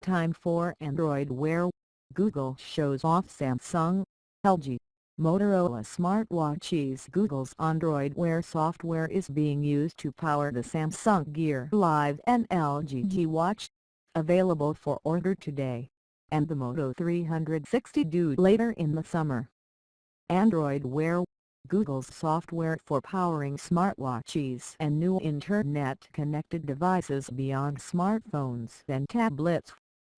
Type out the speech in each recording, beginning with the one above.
time for Android Wear. Google shows off Samsung, LG, Motorola smartwatches. Google's Android Wear software is being used to power the Samsung Gear Live and LG G Watch, available for order today, and the Moto 360 due later in the summer. Android Wear, Google's software for powering smartwatches and new internet-connected devices beyond smartphones and tablets,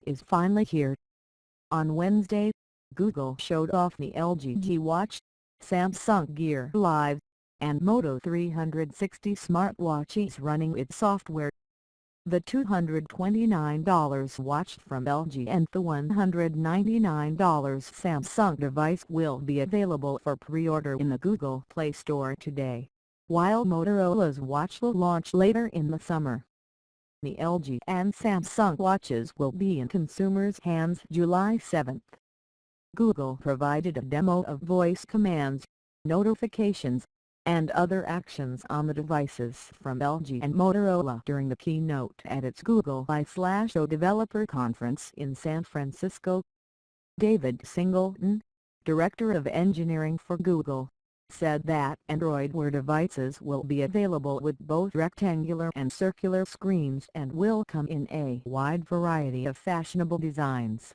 is finally here. On Wednesday, Google showed off the LG G Watch, Samsung Gear Live, and Moto 360 smartwatches running its software. The $229 watch from LG and the $199 Samsung device will be available for pre-order in the Google Play Store today, while Motorola's watch will launch later in the summer. The LG and Samsung watches will be in consumers' hands July 7. Google provided a demo of voice commands, notifications, and other actions on the devices from LG and Motorola during the keynote at its Google I/O Developer Conference in San Francisco. David Singleton, Director of Engineering for Google, said that Android Wear devices will be available with both rectangular and circular screens and will come in a wide variety of fashionable designs.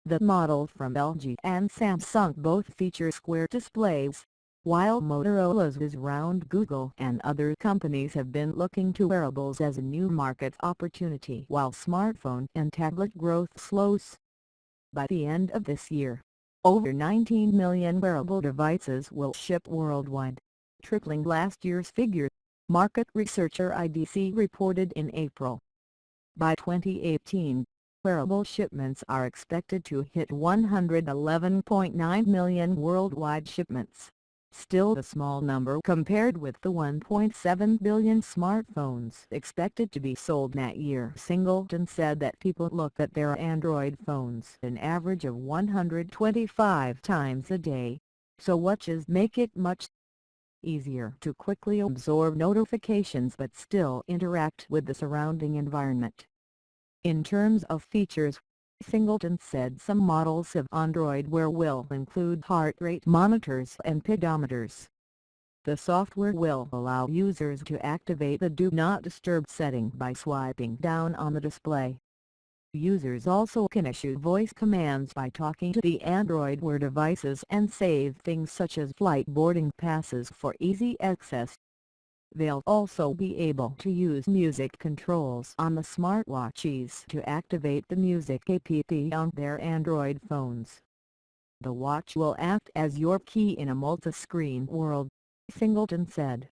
The model from LG and Samsung both feature square displays, while Motorola's is round. Google and other companies have been looking to wearables as a new market opportunity while smartphone and tablet growth slows. By the end of this year, over 19 million wearable devices will ship worldwide, tripling last year's figure, market researcher IDC reported in April. By 2018, wearable shipments are expected to hit 111.9 million worldwide shipments, still a small number compared with the 1.7 billion smartphones expected to be sold that year. Singleton said that people look at their Android phones an average of 125 times a day, so watches make it much easier to quickly absorb notifications but still interact with the surrounding environment. In terms of features, Singleton said some models of Android Wear will include heart rate monitors and pedometers. The software will allow users to activate the Do Not Disturb setting by swiping down on the display. Users also can issue voice commands by talking to the Android Wear devices and save things such as flight boarding passes for easy access. They'll also be able to use music controls on the smartwatches to activate the music app on their Android phones. The watch will act as your key in a multi-screen world, Singleton said.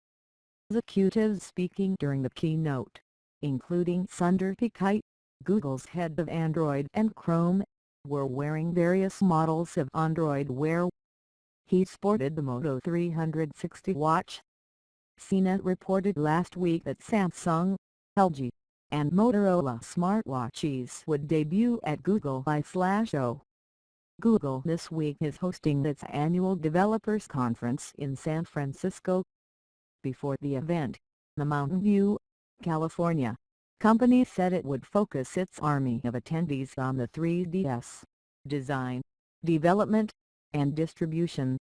Executives speaking during the keynote, including Sundar Pichai, Google's head of Android and Chrome, were wearing various models of Android Wear. He sported the Moto 360 watch. CNET reported last week that Samsung, LG, and Motorola smartwatches would debut at Google I/O. Google this week is hosting its annual Developers Conference in San Francisco. Before the event, the Mountain View, California, company said it would focus its army of attendees on the 3DS, design, development, and distribution.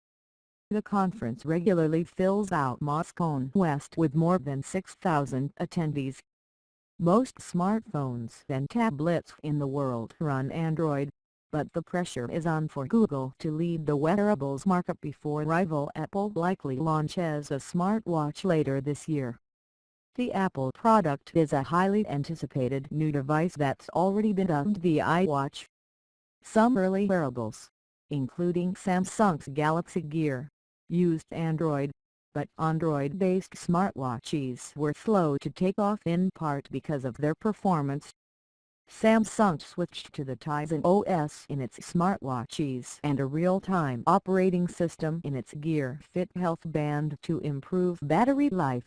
The conference regularly fills out Moscone West with more than 6,000 attendees. Most smartphones and tablets in the world run Android, but the pressure is on for Google to lead the wearables market before rival Apple likely launches a smartwatch later this year. The Apple product is a highly anticipated new device that's already been dubbed the iWatch. Some early wearables, including Samsung's Galaxy Gear, used Android, but Android-based smartwatches were slow to take off in part because of their performance. Samsung switched to the Tizen OS in its smartwatches and a real-time operating system in its Gear Fit Health band to improve battery life.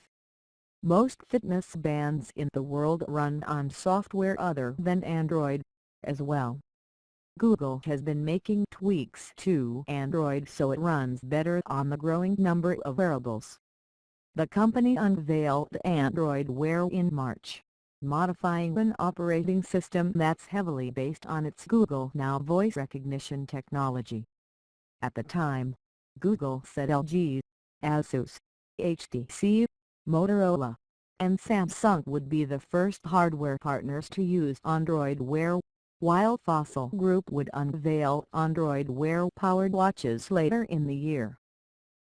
Most fitness bands in the world run on software other than Android, as well. Google has been making tweaks to Android so it runs better on the growing number of wearables. The company unveiled Android Wear in March, modifying an operating system that's heavily based on its Google Now voice recognition technology. At the time, Google said LG, Asus, HTC, Motorola, and Samsung would be the first hardware partners to use Android Wear, while Fossil Group would unveil Android Wear-powered watches later in the year.